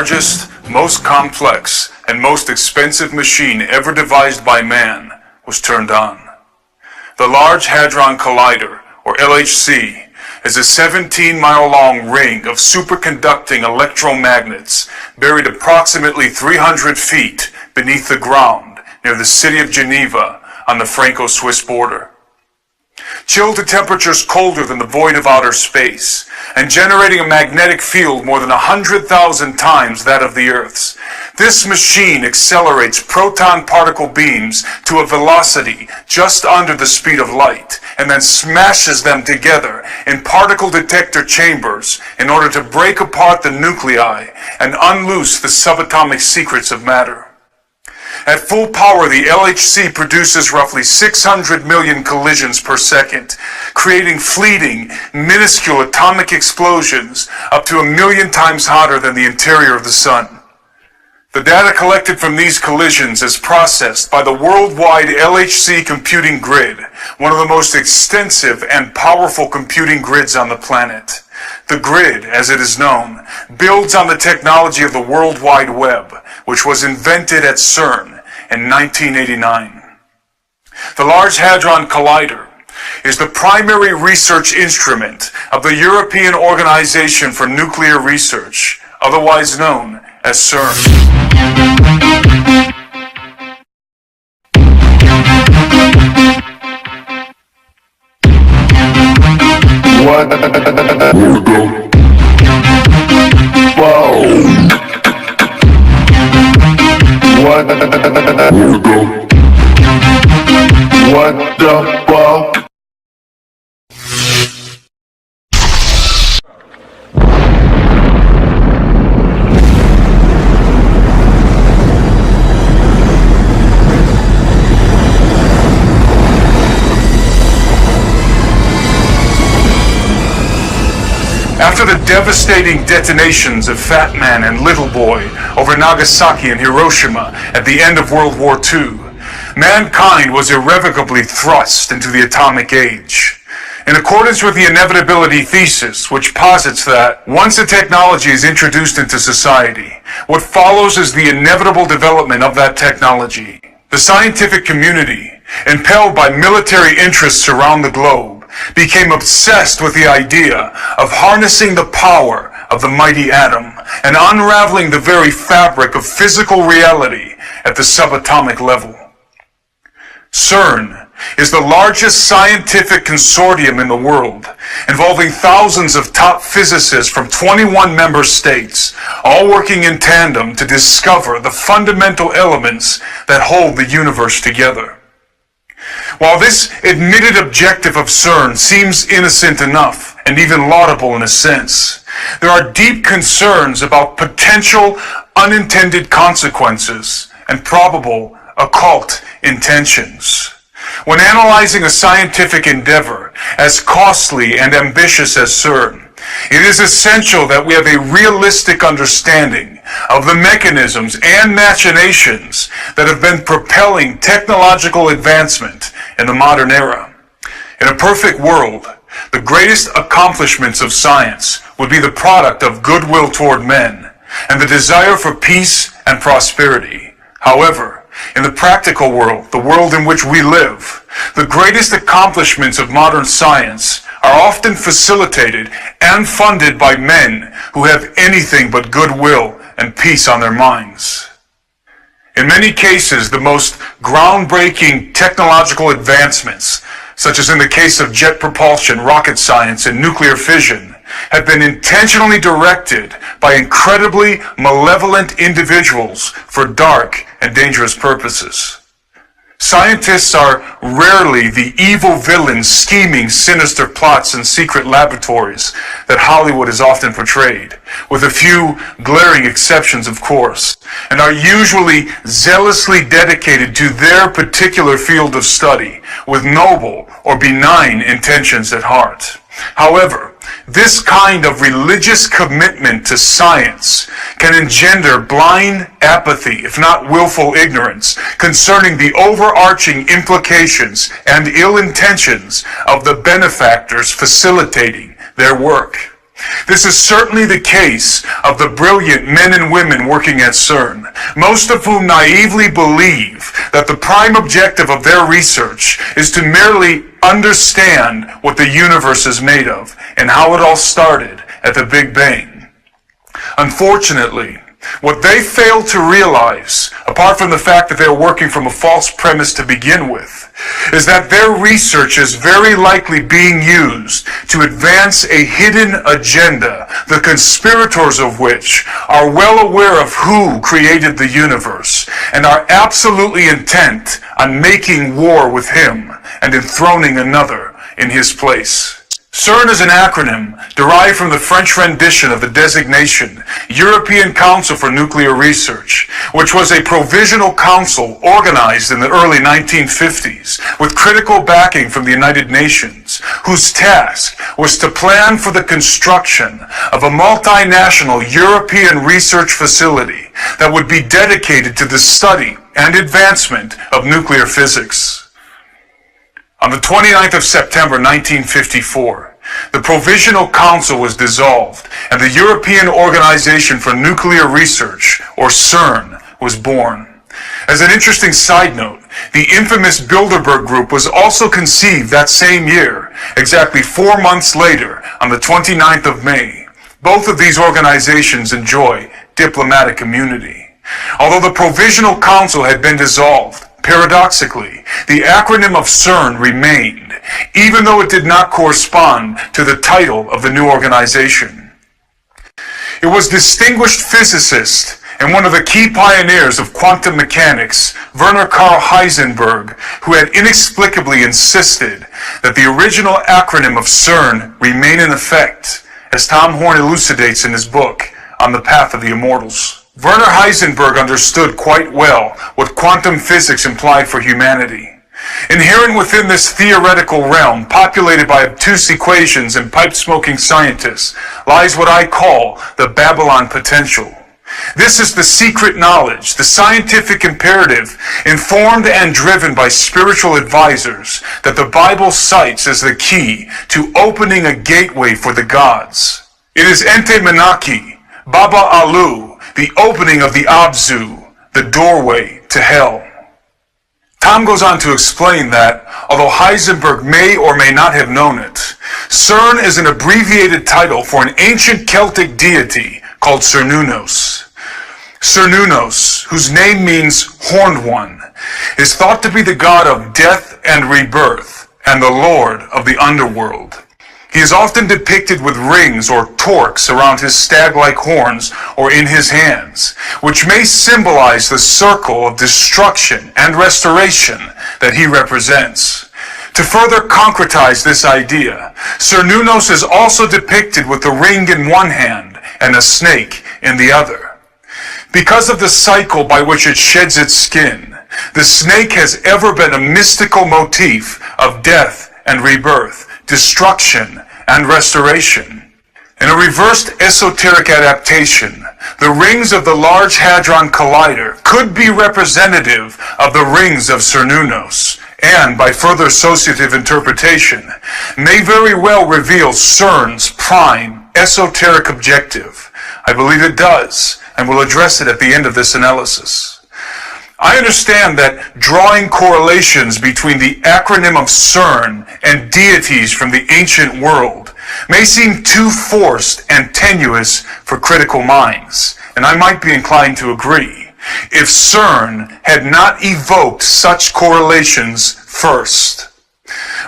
largest, most complex, and most expensive machine ever devised by man was turned on. The Large Hadron Collider, or LHC, is a 17-mile-long ring of superconducting electromagnets buried approximately 300 feet beneath the ground near the city of Geneva on the Franco-Swiss border. Chilled to temperatures colder than the void of outer space, and generating a magnetic field more than 100,000 times that of the Earth's, this machine accelerates proton particle beams to a velocity just under the speed of light, and then smashes them together in particle detector chambers in order to break apart the nuclei and unloose the subatomic secrets of matter. At full power, the LHC produces roughly 600 million collisions per second, creating fleeting, minuscule atomic explosions up to 1 million times hotter than the interior of the sun. The data collected from these collisions is processed by the worldwide LHC computing grid, one of the most extensive and powerful computing grids on the planet. The grid, as it is known, builds on the technology of the World Wide Web, which was invented at Cern in 1989. The Large Hadron Collider is the primary research instrument of the European Organization for Nuclear Research, otherwise known as Cern. What? Whoa. What? What the fuck? After the devastating detonations of Fat Man and Little Boy over Nagasaki and Hiroshima at the end of World War II, mankind was irrevocably thrust into the atomic age. In accordance with the inevitability thesis, which posits that once a technology is introduced into society, what follows is the inevitable development of that technology. The scientific community, impelled by military interests around the globe, became obsessed with the idea of harnessing the power of the mighty atom and unraveling the very fabric of physical reality at the subatomic level. Cern is the largest scientific consortium in the world, involving thousands of top physicists from 21 member states, all working in tandem to discover the fundamental elements that hold the universe together. While this admitted objective of Cern seems innocent enough, and even laudable in a sense, there are deep concerns about potential unintended consequences and probable occult intentions. When analyzing a scientific endeavor as costly and ambitious as Cern, it is essential that we have a realistic understanding of the mechanisms and machinations that have been propelling technological advancement in the modern era. In a perfect world, the greatest accomplishments of science would be the product of goodwill toward men and the desire for peace and prosperity. However, in the practical world, the world in which we live, the greatest accomplishments of modern science are often facilitated and funded by men who have anything but goodwill and peace on their minds. In many cases, the most groundbreaking technological advancements, such as in the case of jet propulsion, rocket science, and nuclear fission, have been intentionally directed by incredibly malevolent individuals for dark and dangerous purposes. Scientists are rarely the evil villains scheming sinister plots in secret laboratories that Hollywood has often portrayed, with a few glaring exceptions, of course, and are usually zealously dedicated to their particular field of study, with noble or benign intentions at heart. However, this kind of religious commitment to science can engender blind apathy, if not willful ignorance, concerning the overarching implications and ill intentions of the benefactors facilitating their work. This is certainly the case of the brilliant men and women working at Cern, most of whom naively believe that the prime objective of their research is to merely understand what the universe is made of and how it all started at the Big Bang. Unfortunately, what they fail to realize, apart from the fact that they're working from a false premise to begin with, is that their research is very likely being used to advance a hidden agenda, the conspirators of which are well aware of who created the universe and are absolutely intent on making war with him and enthroning another in his place. Cern is an acronym derived from the French rendition of the designation European Council for Nuclear Research, which was a provisional council organized in the early 1950s with critical backing from the United Nations, whose task was to plan for the construction of a multinational European research facility that would be dedicated to the study and advancement of nuclear physics. On the 29th of September 1954, the Provisional Council was dissolved and the European Organization for Nuclear Research, or CERN, was born. As an interesting side note, the infamous Bilderberg Group was also conceived that same year, exactly 4 months later, on the 29th of May. Both of these organizations enjoy diplomatic immunity. Although the Provisional Council had been dissolved, paradoxically, the acronym of CERN remained, even though it did not correspond to the title of the new organization. It was distinguished physicist and one of the key pioneers of quantum mechanics, Werner Karl Heisenberg, who had inexplicably insisted that the original acronym of CERN remain in effect, as Tom Horn elucidates in his book, On the Path of the Immortals. Werner Heisenberg understood quite well what quantum physics implied for humanity. Inherent within this theoretical realm, populated by obtuse equations and pipe-smoking scientists, lies what I call the Babylon potential. This is the secret knowledge, the scientific imperative, informed and driven by spiritual advisors, that the Bible cites as the key to opening a gateway for the gods. It is Ente Menaki, Baba Alu, the opening of the Abzu, the doorway to hell. Tom goes on to explain that, although Heisenberg may or may not have known it, Cern is an abbreviated title for an ancient Celtic deity called Cernunnos. Cernunnos, whose name means horned one, is thought to be the god of death and rebirth and the lord of the underworld. He is often depicted with rings or torques around his stag-like horns or in his hands, which may symbolize the circle of destruction and restoration that he represents. To further concretize this idea, Cernunnos is also depicted with a ring in one hand and a snake in the other. Because of the cycle by which it sheds its skin, the snake has ever been a mystical motif of death and rebirth, destruction and restoration. In a reversed esoteric adaptation, the rings of the Large Hadron Collider could be representative of the rings of Cernunnos, and, by further associative interpretation, may very well reveal CERN's prime esoteric objective. I believe it does, and will address it at the end of this analysis. I understand that drawing correlations between the acronym of CERN and deities from the ancient world may seem too forced and tenuous for critical minds, and I might be inclined to agree, if CERN had not evoked such correlations first.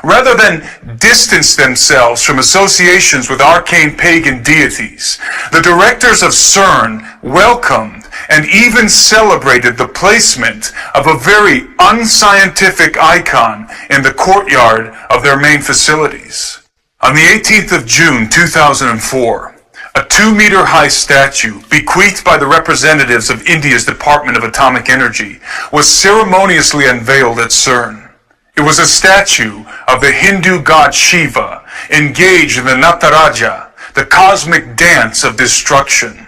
Rather than distance themselves from associations with arcane pagan deities, the directors of Cern welcomed and even celebrated the placement of a very unscientific icon in the courtyard of their main facilities. On the 18th of June 2004, a 2-meter-high statue, bequeathed by the representatives of India's Department of Atomic Energy, was ceremoniously unveiled at Cern. It was a statue of the Hindu god Shiva, engaged in the Nataraja, the cosmic dance of destruction.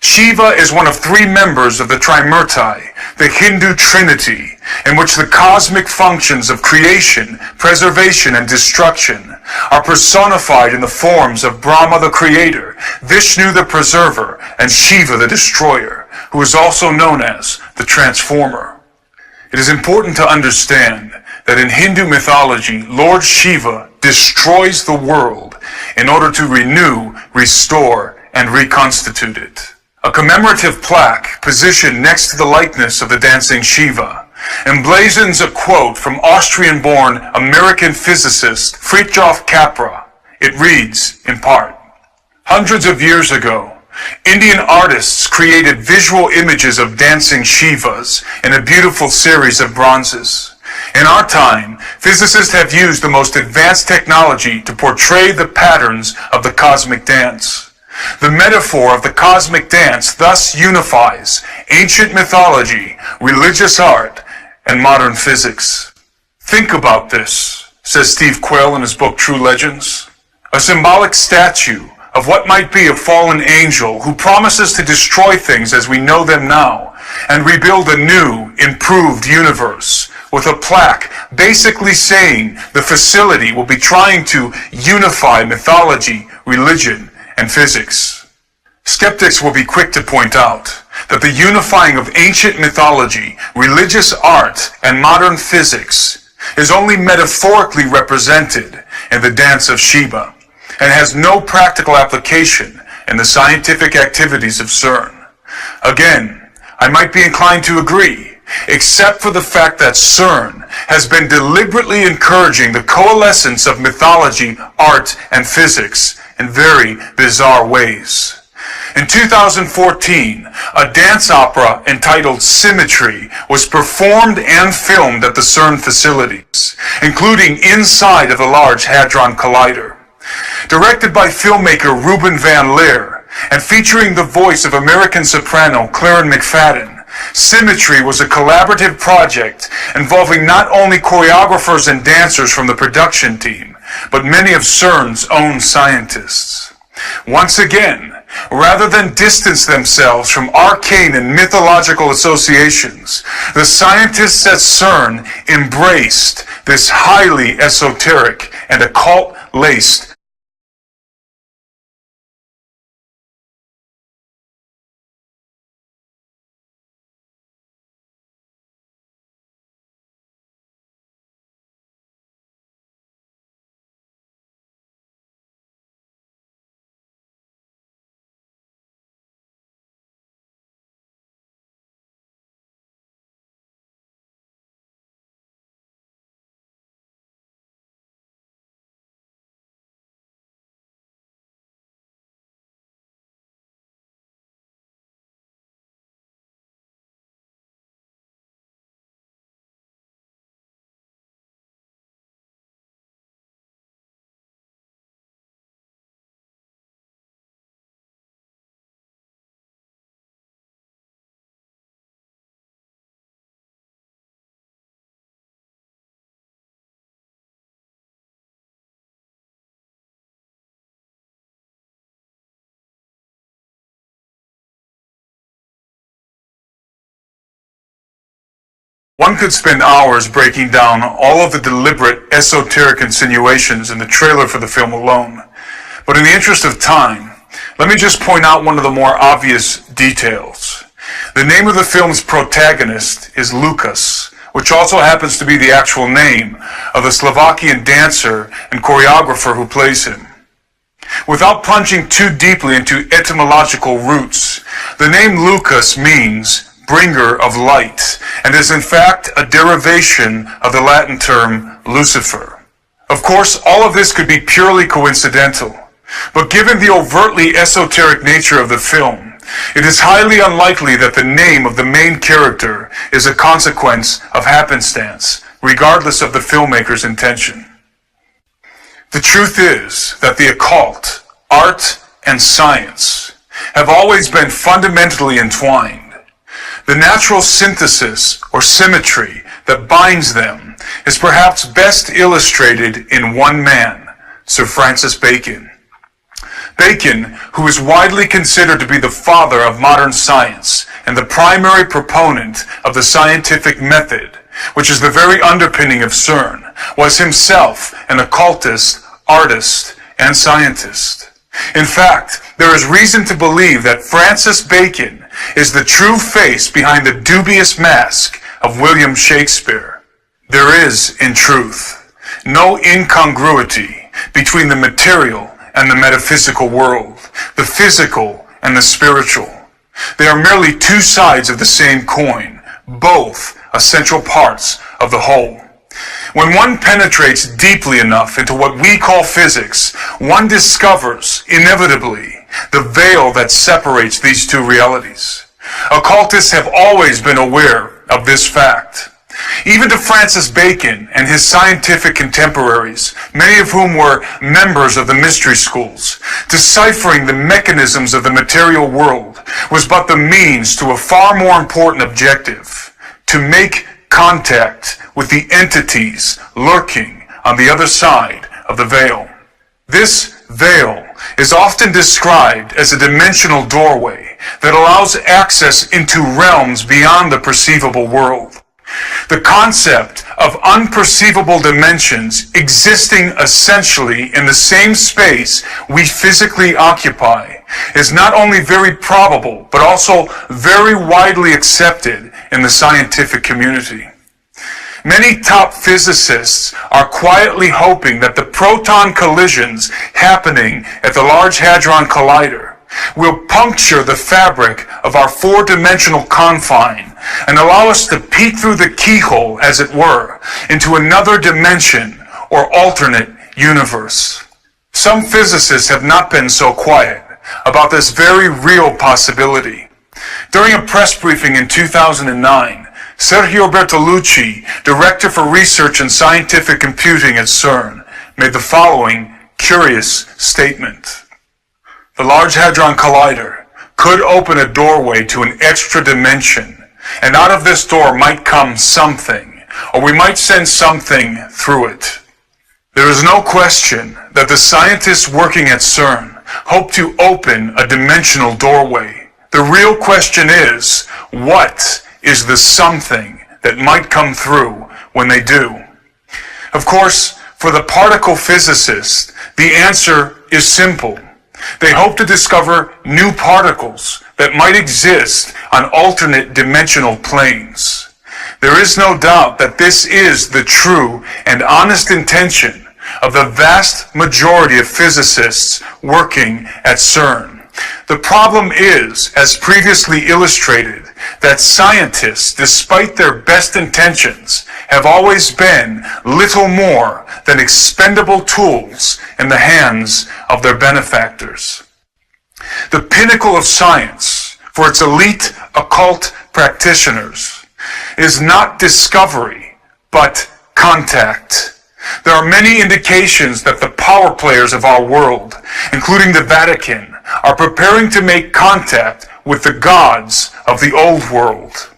Shiva is one of three members of the Trimurti, the Hindu Trinity, in which the cosmic functions of creation, preservation, and destruction are personified in the forms of Brahma the Creator, Vishnu the Preserver, and Shiva the Destroyer, who is also known as the Transformer. It is important to understand that in Hindu mythology, Lord Shiva destroys the world in order to renew, restore, and reconstitute it. A commemorative plaque positioned next to the likeness of the dancing Shiva emblazons a quote from Austrian-born American physicist Fritjof Capra. It reads, in part, "Hundreds of years ago, Indian artists created visual images of dancing Shivas in a beautiful series of bronzes. In our time, physicists have used the most advanced technology to portray the patterns of the cosmic dance. The metaphor of the cosmic dance thus unifies ancient mythology, religious art, and modern physics." Think about this, says Steve Quayle in his book True Legends. A symbolic statue of what might be a fallen angel who promises to destroy things as we know them now and rebuild a new, improved universe, with a plaque basically saying the facility will be trying to unify mythology, religion, and physics. Skeptics will be quick to point out that the unifying of ancient mythology, religious art, and modern physics is only metaphorically represented in the dance of Shiva and has no practical application in the scientific activities of Cern. Again, I might be inclined to agree, except for the fact that Cern has been deliberately encouraging the coalescence of mythology, art, and physics in very bizarre ways. In 2014, a dance opera entitled Symmetry was performed and filmed at the Cern facilities, including inside of the Large Hadron Collider. Directed by filmmaker Ruben Van Leer and featuring the voice of American soprano Claren McFadden, Symmetry was a collaborative project involving not only choreographers and dancers from the production team, but many of Cern's own scientists. Once again, rather than distance themselves from arcane and mythological associations, the scientists at Cern embraced this highly esoteric and occult-laced One could spend hours breaking down all of the deliberate esoteric insinuations in the trailer for the film alone. But in the interest of time, let me just point out one of the more obvious details. The name of the film's protagonist is Lucas, which also happens to be the actual name of the Slovakian dancer and choreographer who plays him. Without plunging too deeply into etymological roots, the name Lucas means bringer of light, and is in fact a derivation of the Latin term Lucifer. Of course, all of this could be purely coincidental, but given the overtly esoteric nature of the film, it is highly unlikely that the name of the main character is a consequence of happenstance, regardless of the filmmaker's intention. The truth is that the occult, art, and science have always been fundamentally entwined. The natural synthesis or symmetry that binds them is perhaps best illustrated in one man, Sir Francis Bacon. Bacon, who is widely considered to be the father of modern science and the primary proponent of the scientific method, which is the very underpinning of Cern, was himself an occultist, artist, and scientist. In fact, there is reason to believe that Francis Bacon is the true face behind the dubious mask of William Shakespeare. There is, in truth, no incongruity between the material and the metaphysical world, the physical and the spiritual. They are merely two sides of the same coin, both essential parts of the whole. When one penetrates deeply enough into what we call physics, one discovers, inevitably, the veil that separates these two realities. Occultists have always been aware of this fact. Even to Francis Bacon and his scientific contemporaries, many of whom were members of the mystery schools, deciphering the mechanisms of the material world was but the means to a far more important objective: to make contact with the entities lurking on the other side of the veil. This veil is often described as a dimensional doorway that allows access into realms beyond the perceivable world. The concept of unperceivable dimensions existing essentially in the same space we physically occupy is not only very probable, but also very widely accepted in the scientific community. Many top physicists are quietly hoping that the proton collisions happening at the Large Hadron Collider will puncture the fabric of our four-dimensional confine and allow us to peek through the keyhole, as it were, into another dimension or alternate universe. Some physicists have not been so quiet about this very real possibility. During a press briefing in 2009, Sergio Bertolucci, Director for Research and Scientific Computing at Cern, made the following curious statement. The Large Hadron Collider could open a doorway to an extra dimension, and out of this door might come something, or we might send something through it. There is no question that the scientists working at Cern hope to open a dimensional doorway. The real question is, what is the something that might come through when they do? Of course, for the particle physicist, the answer is simple. They hope to discover new particles that might exist on alternate dimensional planes. There is no doubt that this is the true and honest intention of the vast majority of physicists working at Cern. The problem is, as previously illustrated, that scientists, despite their best intentions, have always been little more than expendable tools in the hands of their benefactors. The pinnacle of science, for its elite occult practitioners, is not discovery, but contact. There are many indications that the power players of our world, including the Vatican, are preparing to make contact with the gods of the old world.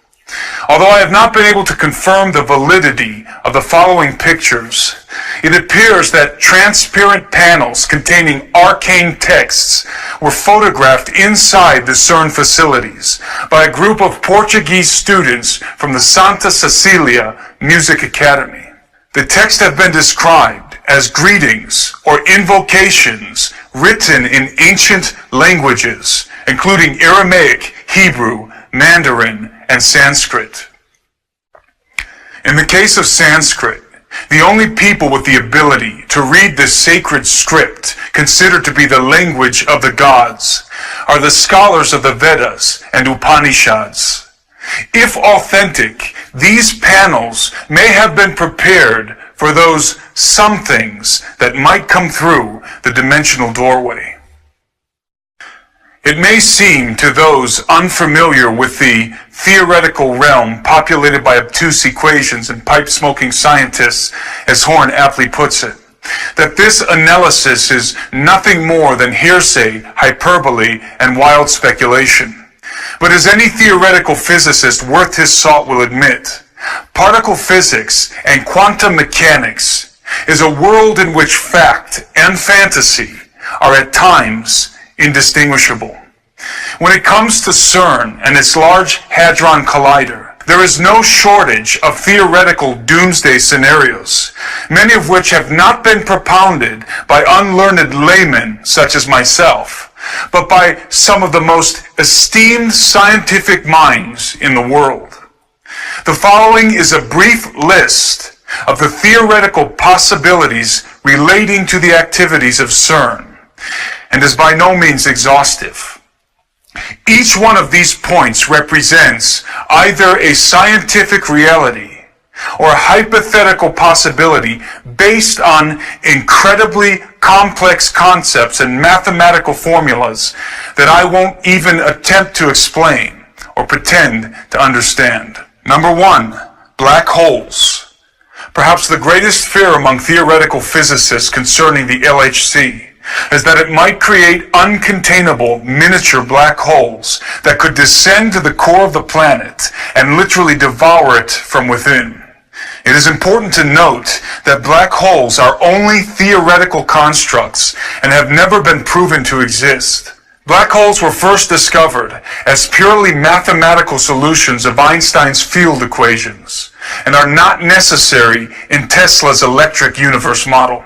Although I have not been able to confirm the validity of the following pictures, it appears that transparent panels containing arcane texts were photographed inside the Cern facilities by a group of Portuguese students from the Santa Cecilia Music Academy. The texts have been described as greetings or invocations written in ancient languages, including Aramaic, Hebrew, Mandarin, and Sanskrit. In the case of Sanskrit, the only people with the ability to read this sacred script, considered to be the language of the gods, are the scholars of the Vedas and Upanishads. If authentic, these panels may have been prepared for those somethings that might come through the dimensional doorway. It may seem to those unfamiliar with the theoretical realm populated by obtuse equations and pipe-smoking scientists, as Horn aptly puts it, that this analysis is nothing more than hearsay, hyperbole, and wild speculation. But as any theoretical physicist worth his salt will admit, particle physics and quantum mechanics is a world in which fact and fantasy are at times indistinguishable. When it comes to Cern and its Large Hadron Collider, there is no shortage of theoretical doomsday scenarios, many of which have not been propounded by unlearned laymen such as myself, but by some of the most esteemed scientific minds in the world. The following is a brief list of the theoretical possibilities relating to the activities of Cern, and is by no means exhaustive. Each one of these points represents either a scientific reality or a hypothetical possibility based on incredibly complex concepts and mathematical formulas that I won't even attempt to explain or pretend to understand. Number 1, black holes. Perhaps the greatest fear among theoretical physicists concerning the LHC is that it might create uncontainable miniature black holes that could descend to the core of the planet and literally devour it from within. It is important to note that black holes are only theoretical constructs and have never been proven to exist. Black holes were first discovered as purely mathematical solutions of Einstein's field equations and are not necessary in Tesla's electric universe model.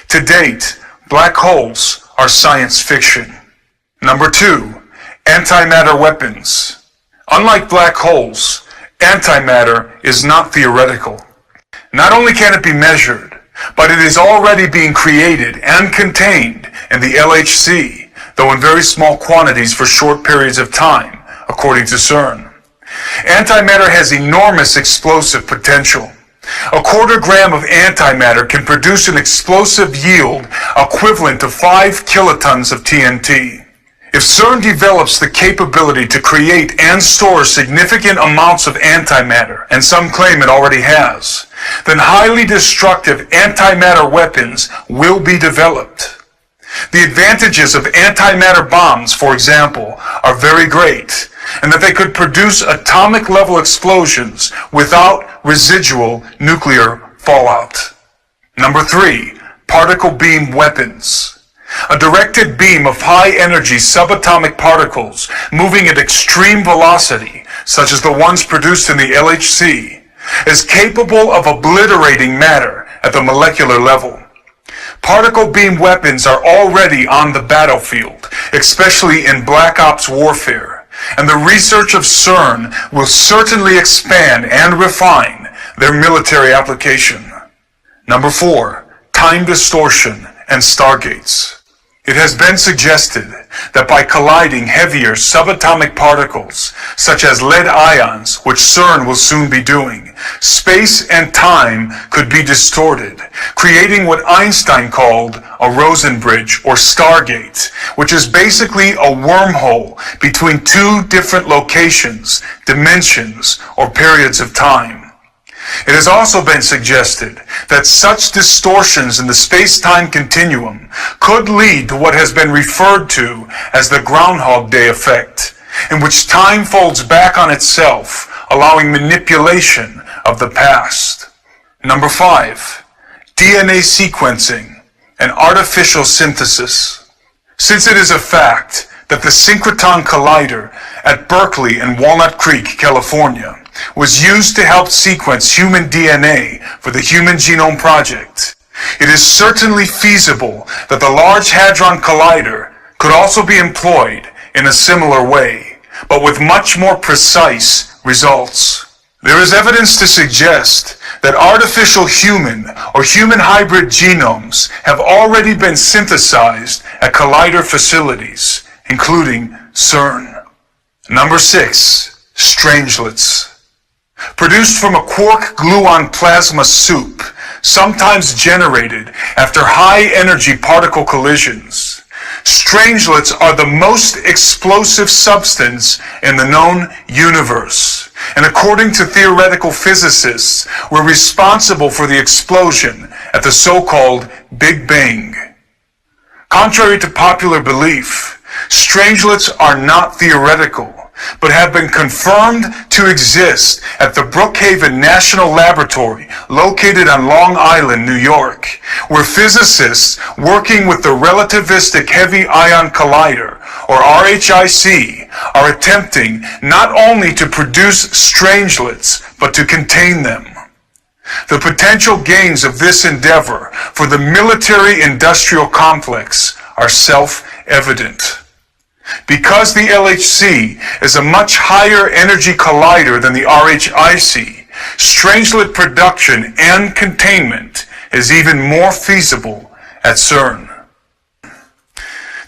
To date, black holes are science fiction. Number 2, antimatter weapons. Unlike black holes, antimatter is not theoretical. Not only can it be measured, but it is already being created and contained in the LHC, though in very small quantities for short periods of time, according to Cern. Antimatter has enormous explosive potential. A quarter gram of antimatter can produce an explosive yield equivalent to 5 kilotons of TNT. If Cern develops the capability to create and store significant amounts of antimatter, and some claim it already has, then highly destructive antimatter weapons will be developed. The advantages of antimatter bombs, for example, are very great, and that they could produce atomic-level explosions without residual nuclear fallout. Number 3, particle beam weapons. A directed beam of high-energy subatomic particles moving at extreme velocity, such as the ones produced in the LHC, is capable of obliterating matter at the molecular level. Particle beam weapons are already on the battlefield, especially in Black Ops warfare, and the research of Cern will certainly expand and refine their military application. Number 4, time distortion and stargates. It has been suggested that by colliding heavier subatomic particles, such as lead ions, which Cern will soon be doing, space and time could be distorted, creating what Einstein called a Rosen bridge or stargate, which is basically a wormhole between two different locations, dimensions, or periods of time. It has also been suggested that such distortions in the space-time continuum could lead to what has been referred to as the Groundhog Day effect, in which time folds back on itself, allowing manipulation of the past. Number 5, DNA sequencing and artificial synthesis. Since it is a fact that the Synchrotron Collider at Berkeley and Walnut Creek, California, was used to help sequence human DNA for the Human Genome Project, it is certainly feasible that the Large Hadron Collider could also be employed in a similar way, but with much more precise results. There is evidence to suggest that artificial human or human hybrid genomes have already been synthesized at collider facilities, including Cern. Number 6, strangelets. Produced from a quark-gluon plasma soup, sometimes generated after high-energy particle collisions, strangelets are the most explosive substance in the known universe, and according to theoretical physicists, were responsible for the explosion at the so-called Big Bang. Contrary to popular belief, strangelets are not theoretical, but have been confirmed to exist at the Brookhaven National Laboratory located on Long Island, New York, where physicists working with the Relativistic Heavy Ion Collider, or RHIC, are attempting not only to produce strangelets, but to contain them. The potential gains of this endeavor for the military-industrial complex are self-evident. Because the LHC is a much higher energy collider than the RHIC, strangelet production and containment is even more feasible at Cern.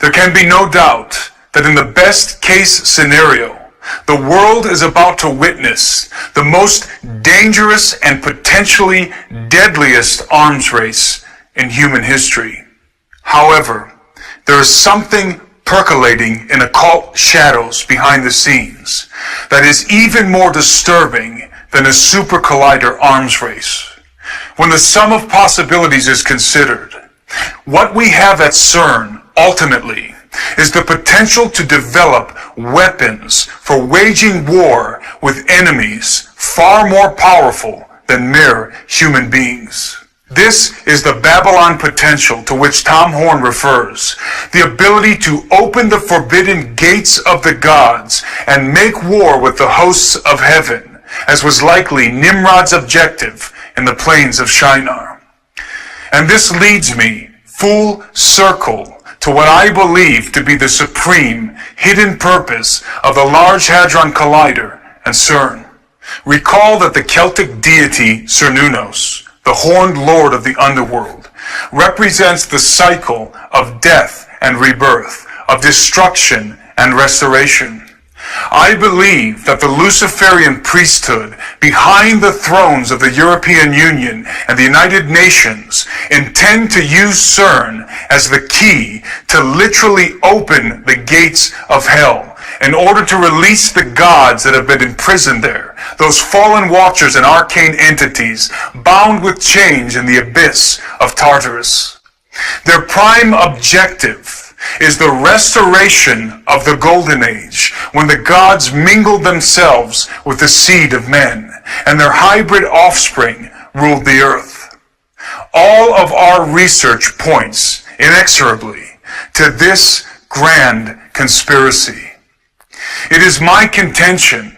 There can be no doubt that in the best case scenario, the world is about to witness the most dangerous and potentially deadliest arms race in human history. However, there is something percolating in occult shadows behind the scenes that is even more disturbing than a super collider arms race. When the sum of possibilities is considered, what we have at Cern ultimately is the potential to develop weapons for waging war with enemies far more powerful than mere human beings. This is the Babylon potential to which Tom Horn refers, the ability to open the forbidden gates of the gods and make war with the hosts of heaven, as was likely Nimrod's objective in the plains of Shinar. And this leads me full circle to what I believe to be the supreme hidden purpose of the Large Hadron Collider and Cern. Recall that the Celtic deity Cernunnos, the horned lord of the underworld, represents the cycle of death and rebirth, of destruction and restoration. I believe that the Luciferian priesthood behind the thrones of the European Union and the United Nations intend to use Cern as the key to literally open the gates of hell in order to release the gods that have been imprisoned there, those fallen watchers and arcane entities bound with chains in the abyss of Tartarus. Their prime objective is the restoration of the Golden Age, when the gods mingled themselves with the seed of men, and their hybrid offspring ruled the earth. All of our research points inexorably to this grand conspiracy. It is my contention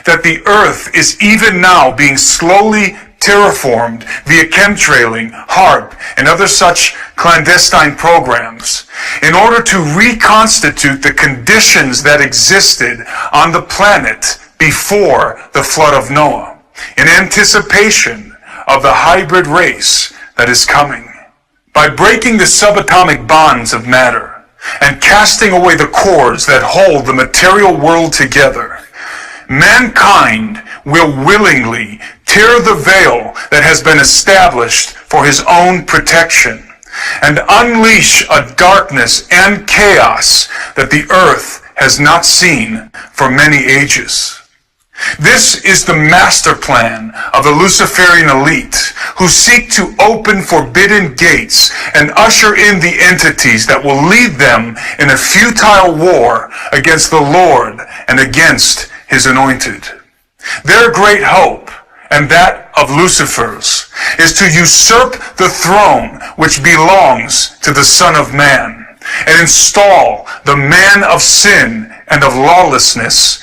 that the earth is even now being slowly terraformed via chemtrailing, HARP, and other such clandestine programs in order to reconstitute the conditions that existed on the planet before the flood of Noah, in anticipation of the hybrid race that is coming. By breaking the subatomic bonds of matter and casting away the cords that hold the material world together, mankind will willingly tear the veil that has been established for his own protection and unleash a darkness and chaos that the earth has not seen for many ages. This is the master plan of the Luciferian elite, who seek to open forbidden gates and usher in the entities that will lead them in a futile war against the Lord and against his anointed. Their great hope, and that of Lucifer's, is to usurp the throne which belongs to the Son of Man, and install the man of sin and of lawlessness